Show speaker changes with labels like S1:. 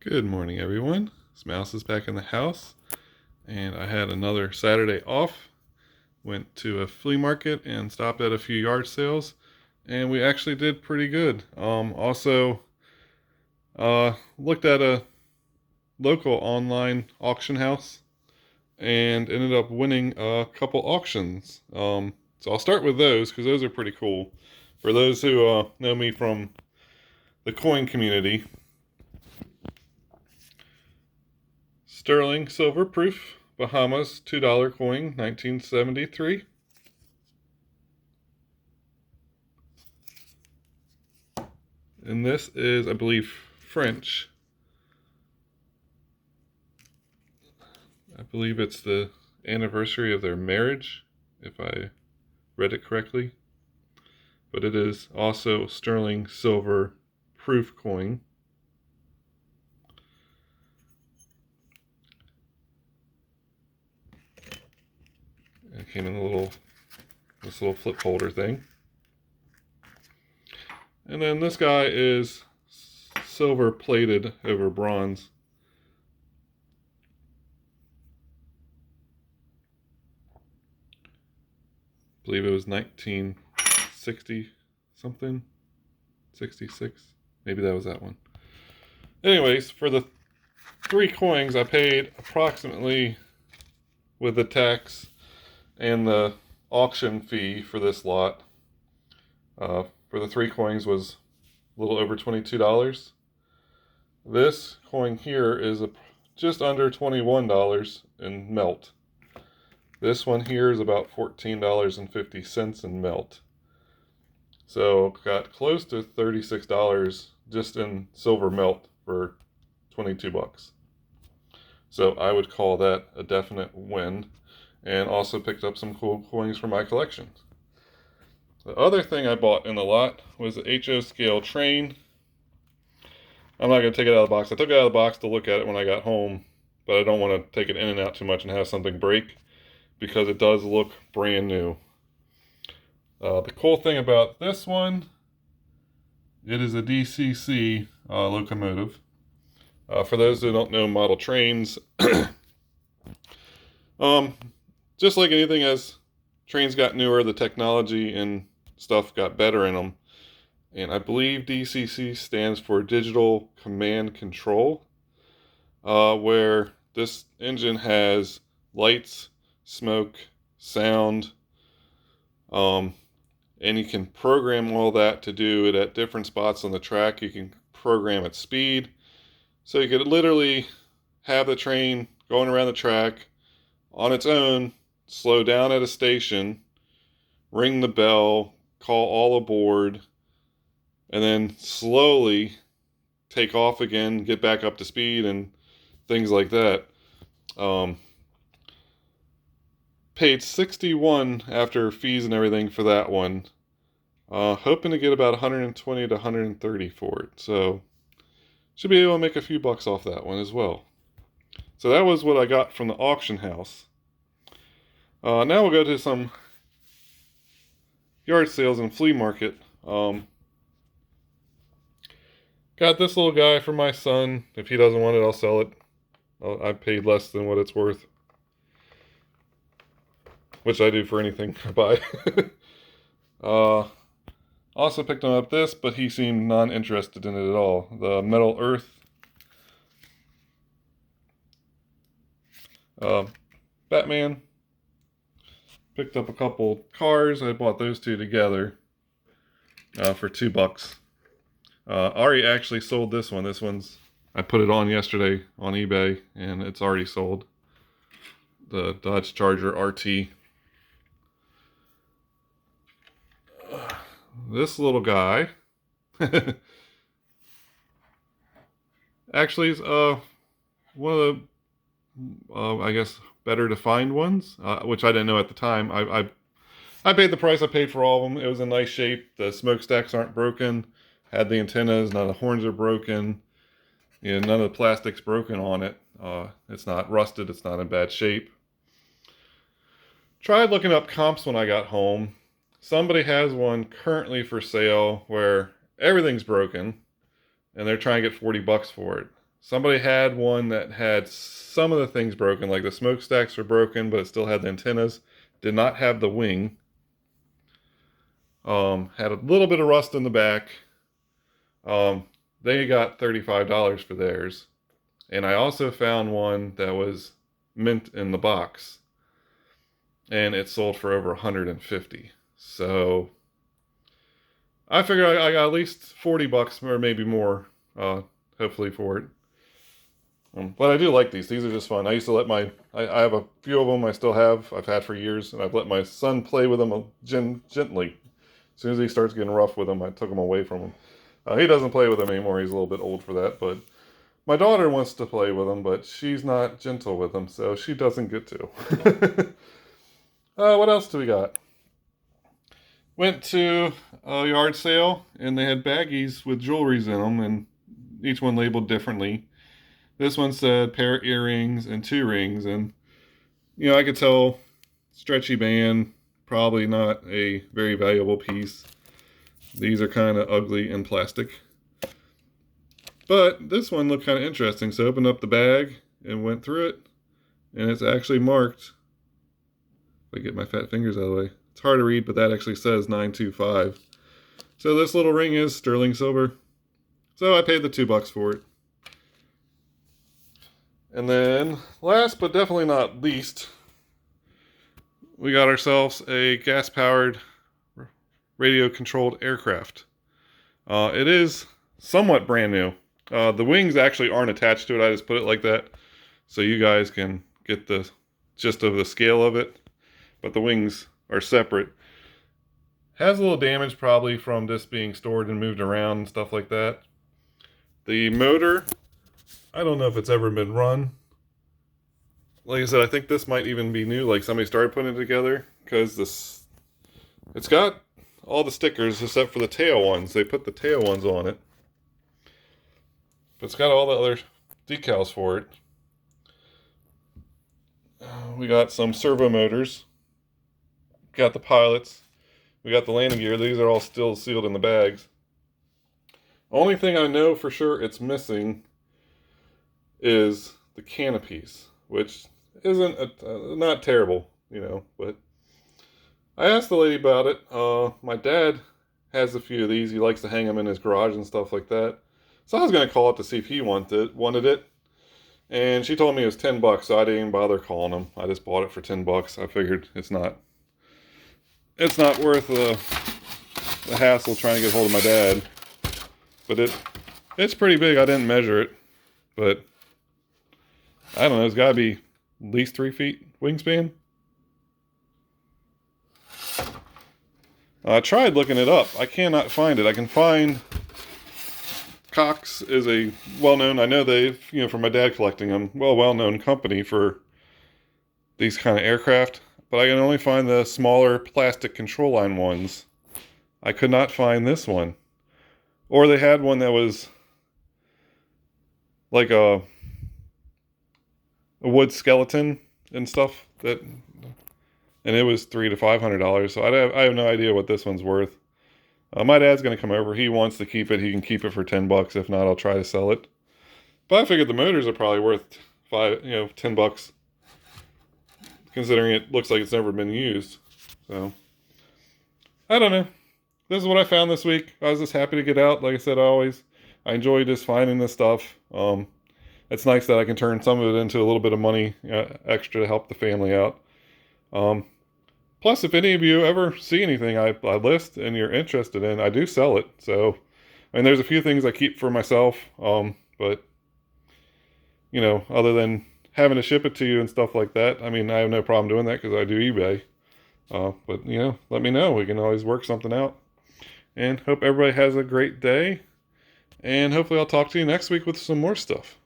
S1: Good morning, everyone. This Mouse is back in the house, and I had another Saturday off. Went to a flea market and stopped at a few yard sales, and we actually did pretty good. Also, looked at a local online auction house and ended up winning a couple auctions. So I'll start with those because those are pretty cool. For those who know me from the coin community, sterling silver proof Bahamas $2 coin, 1973. And this is, I believe, French. I believe it's the anniversary of their marriage, if I read it correctly. But it is also sterling silver proof coin. It came in this little flip holder thing. And then this guy is silver plated over bronze. I believe it was 1960 something, 66. Maybe that was that one. Anyways, for the 3 coins, I paid approximately, with the tax and the auction fee for this lot, for the 3 coins was a little over $22. This coin here is just under $21 in melt. This one here is about $14.50 in melt. So got close to $36 just in silver melt for 22 bucks. So I would call that a definite win, and also picked up some cool coins for my collection. The other thing I bought in the lot was the HO scale train. I'm not going to take it out of the box. I took it out of the box to look at it when I got home, but I don't want to take it in and out too much and have something break, because it does look brand new. The cool thing about this one, it is a DCC locomotive. For those who don't know model trains, just like anything, as trains got newer, the technology and stuff got better in them. And I believe DCC stands for Digital Command Control, where this engine has lights, smoke, sound, and you can program all that to do it at different spots on the track. You can program its speed, so you could literally have the train going around the track on its own, slow down at a station, ring the bell, call all aboard, and then slowly take off again, get back up to speed, and things like that. Paid $61 after fees and everything for that one. Hoping to get about $120 to $130 for it. So should be able to make a few bucks off that one as well. So that was what I got from the auction house. Now we'll go to some yard sales and flea market. Got this little guy for my son. If he doesn't want it, I'll sell it. I paid less than what it's worth, which I do for anything I buy. Also picked him up this, but he seemed non-interested in it at all. The Metal Earth. Batman. Picked up a couple cars. I bought those two together for $2. Ari actually sold this one. This one's, I put it on yesterday on eBay, and it's already sold. The Dodge Charger RT. This little guy actually is one of the I guess better to find ones, which I didn't know at the time. I paid the price I paid for all of them. It was in nice shape. The smokestacks aren't broken. Had the antennas. None of the horns are broken. You know, none of the plastic's broken on it. It's not rusted. It's not in bad shape. Tried looking up comps when I got home. Somebody has one currently for sale where everything's broken, and they're trying to get $40 for it. Somebody had one that had some of the things broken, like the smokestacks were broken, but it still had the antennas. Did not have the wing. Had a little bit of rust in the back. They got $35 for theirs. And I also found one that was mint in the box. And it sold for over $150. So I figured I got at least $40 or maybe more, hopefully, for it. But I do like these. These are just fun. I used to let I have a few of them I still have. I've had for years. And I've let my son play with them gently. As soon as he starts getting rough with them, I took them away from him. He doesn't play with them anymore. He's a little bit old for that. But my daughter wants to play with them, but she's not gentle with them. So she doesn't get to. What else do we got? Went to a yard sale, and they had baggies with jewelries in them, and each one labeled differently. This one said pair of earrings and 2 rings, and, you know, I could tell stretchy band, probably not a very valuable piece. These are kind of ugly in plastic. But this one looked kind of interesting, so I opened up the bag and went through it, and it's actually marked. If I get my fat fingers out of the way. It's hard to read, but that actually says 925. So this little ring is sterling silver. So I paid the $2 for it. And then, last but definitely not least, we got ourselves a gas-powered, radio-controlled aircraft. It is somewhat brand new. The wings actually aren't attached to it. I just put it like that so you guys can get the gist of the scale of it. But the wings are separate. Has a little damage probably from this being stored and moved around and stuff like that. The motor, I don't know if it's ever been run. Like I said, I think this might even be new. Like somebody started putting it together, because it's got all the stickers except for the tail ones. They put the tail ones on it. But it's got all the other decals for it. We got some servo motors. Got the pilots. We got the landing gear. These are all still sealed in the bags. Only thing I know for sure it's missing is the canopies, which isn't not terrible, you know. But I asked the lady about it. My dad has a few of these. He likes to hang them in his garage and stuff like that. So I was going to call it to see if he wanted it. And she told me it was $10, so I didn't even bother calling him. I just bought it for $10. I figured it's not worth the hassle trying to get hold of my dad. But it's pretty big. I didn't measure it, but I don't know. It's got to be at least 3 feet wingspan. I tried looking it up. I cannot find it. I can find Cox is a well-known, I know they've, you know, from my dad collecting them, well-known company for these kind of aircraft. But I can only find the smaller plastic control line ones. I could not find this one. Or they had one that was like a wood skeleton and stuff, and it was $300 to $500. So I have no idea what this one's worth. My dad's going to come over. He wants to keep it. He can keep it for $10. If not, I'll try to sell it. But I figured the motors are probably worth $10. Considering it looks like it's never been used. So, I don't know. This is what I found this week. I was just happy to get out. Like I said, I enjoy just finding this stuff. It's nice that I can turn some of it into a little bit of money extra to help the family out. Plus, if any of you ever see anything I list and you're interested in, I do sell it. So, I mean, there's a few things I keep for myself. But, you know, other than having to ship it to you and stuff like that, I mean, I have no problem doing that because I do eBay. But, you know, let me know. We can always work something out. And hope everybody has a great day. And hopefully I'll talk to you next week with some more stuff.